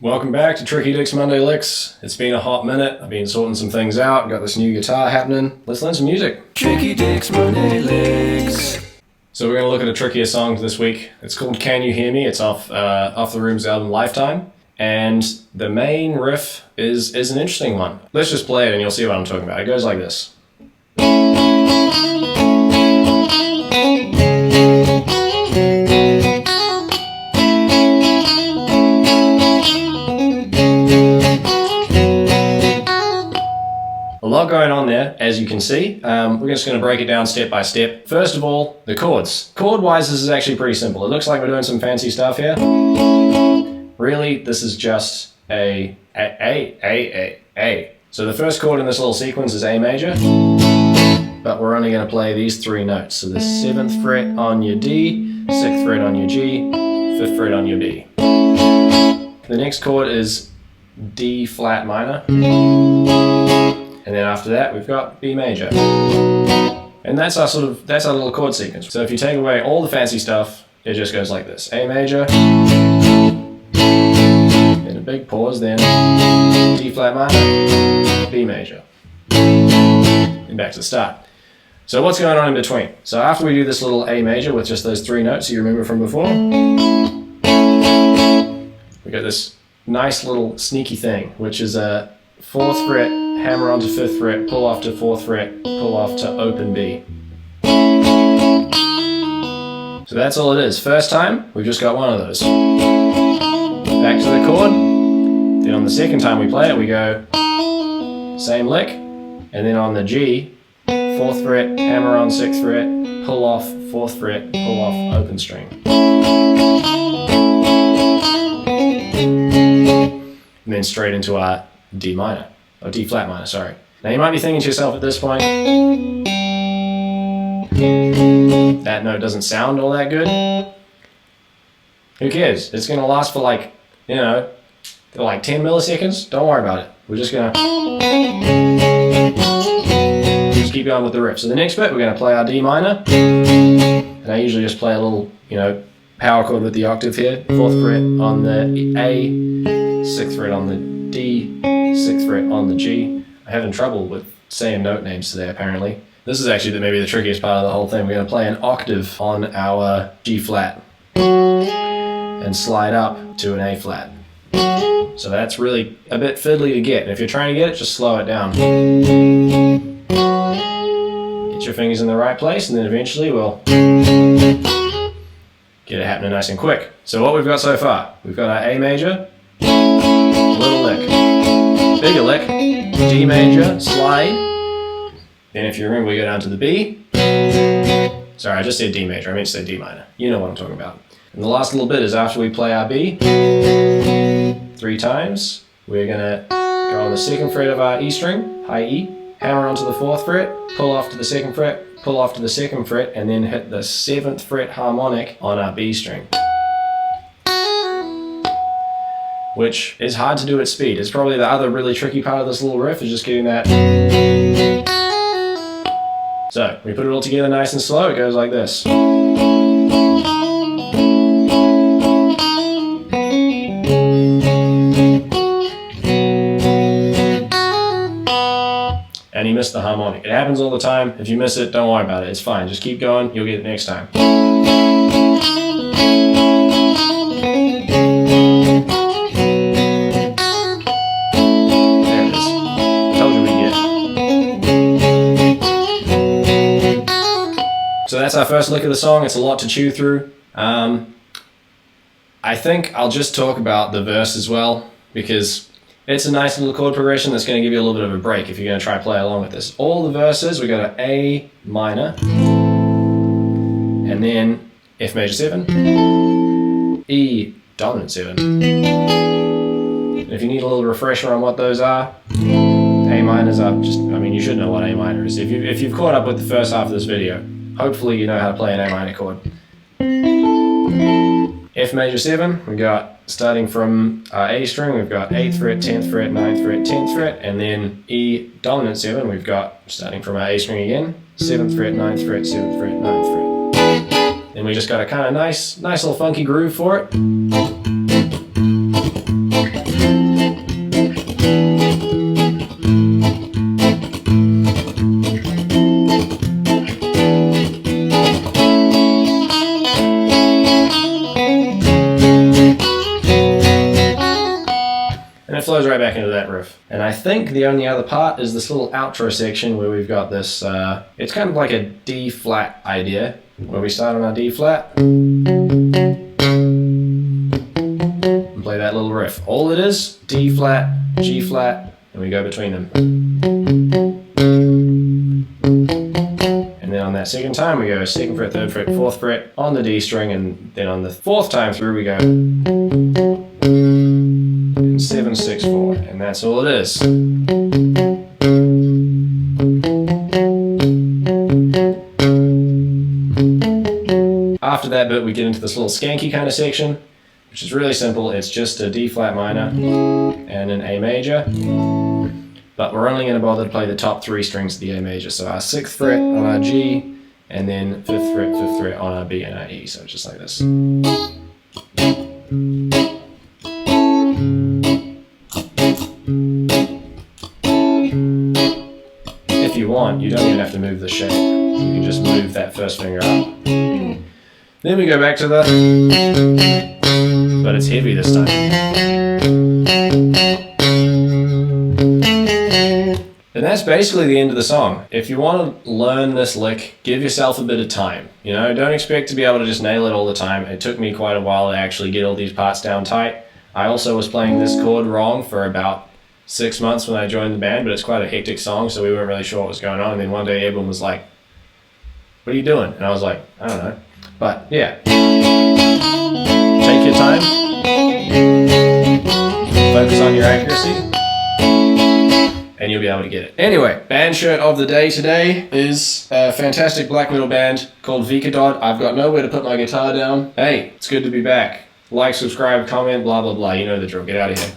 Welcome back to Tricky Dick's Monday Licks. It's been a hot minute. I've been sorting some things out. Got this new guitar happening. Let's learn some music. Tricky Dick's Monday Licks. So we're going to look at a trickier song this week. It's called Can You Hear Me? It's off the Room's album Lifetime. And the main riff is an interesting one. Let's just play it and you'll see what I'm talking about. It goes like this. A lot going on there, as you can see. We're just going to break it down step by step. First of all, the chords. Chord-wise, this is actually pretty simple. It looks like we're doing some fancy stuff here. Really, this is just A. So the first chord in this little sequence is A major, but we're only going to play these three notes. So the 7th fret on your D, 6th fret on your G, 5th fret on your B. The next chord is D flat minor. And then after that, we've got B major. And that's our little chord sequence. So if you take away all the fancy stuff, it just goes like this. A major, then a big pause, then D flat minor, B major. And back to the start. So what's going on in between? So after we do this little A major with just those three notes you remember from before, we got this nice little sneaky thing, which is a 4th fret, hammer onto 5th fret, pull off to 4th fret, pull off to open B. So that's all it is. First time, we've just got one of those. Back to the chord. Then on the second time we play it, we go same lick. And then on the G, 4th fret, hammer on 6th fret, pull off 4th fret, pull off open string. And then straight into our D minor. Or D flat minor, sorry. Now you might be thinking to yourself at this point, that note doesn't sound all that good. Who cares? It's going to last for like 10 milliseconds. Don't worry about it. We're just going to keep going with the riff. So the next bit, we're going to play our D minor. And I usually just play a little, power chord with the octave here. 4th fret on the A, 6th fret on the D, 6th fret on the G. I'm having trouble with saying note names today, apparently. This is actually maybe the trickiest part of the whole thing. We're going to play an octave on our G flat and slide up to an A flat. So that's really a bit fiddly to get. And if you're trying to get it, just slow it down. Get your fingers in the right place, and then eventually we'll get it happening nice and quick. So what we've got so far, we've got our A major, little lick, bigger lick, D major, slide. Then if you remember, we go down to the B. Sorry, I just said D major, I meant to say D minor. You know what I'm talking about. And the last little bit is after we play our B 3 times, we're gonna go on the 2nd fret of our E string, high E, hammer onto the 4th fret, pull off to the 2nd fret, pull off to the 2nd fret, and then hit the 7th fret harmonic on our B string. Which is hard to do at speed. It's probably the other really tricky part of this little riff, is just getting that. So, we put it all together nice and slow, it goes like this. And you missed the harmonic. It happens all the time. If you miss it, don't worry about it. It's fine. Just keep going. You'll get it next time. So that's our first lick of the song. It's a lot to chew through. I think I'll just talk about the verse as well, because it's a nice little chord progression that's going to give you a little bit of a break if you're going to try to play along with this. All the verses, we got an A minor, and then F major 7, E dominant 7. And if you need a little refresher on what those are, A minors are you should know what A minor is. If you've caught up with the first half of this video, hopefully you know how to play an A minor chord. F major 7, we got, starting from our A string, we've got 8th fret, 10th fret, 9th fret, 10th fret, and then E dominant 7, we've got, starting from our A string again, 7th fret, 9th fret, 7th fret, 9th fret. Then we just got a kind of nice little funky groove for it. it flows right back into that riff. And I think the only other part is this little outro section where we've got this, it's kind of like a D flat idea, where we start on our D flat and play that little riff. All it is, D flat, G flat, and we go between them. And then on that second time we go 2nd fret, 3rd fret, 4th fret on the D string, and then on the 4th time through we go 7, 6, 4, and that's all it is. After that bit we get into this little skanky kind of section, which is really simple. It's just a D flat minor and an A major, but we're only going to bother to play the top 3 strings of the A major. So our 6th fret on our G, and then 5th fret, 5th fret on our B and our E. So just like this. If you want, you don't even have to move the shape. You can just move that first finger up. Then we go back to the, but it's heavy this time. And that's basically the end of the song. If you want to learn this lick, give yourself a bit of time. You know, don't expect to be able to just nail it all the time. It took me quite a while to actually get all these parts down tight. I also was playing this chord wrong for about 6 months when I joined the band, but it's quite a hectic song, so we weren't really sure what was going on. And then one day everyone was like, "What are you doing?" And I was like, "I don't know." But yeah, take your time, focus on your accuracy, and you'll be able to get it. Anyway, band shirt of the day today is a fantastic black metal band called Vikadot. I've got nowhere to put my guitar down. Hey, it's good to be back. Like, subscribe, comment, blah, blah, blah. You know the drill. Get out of here.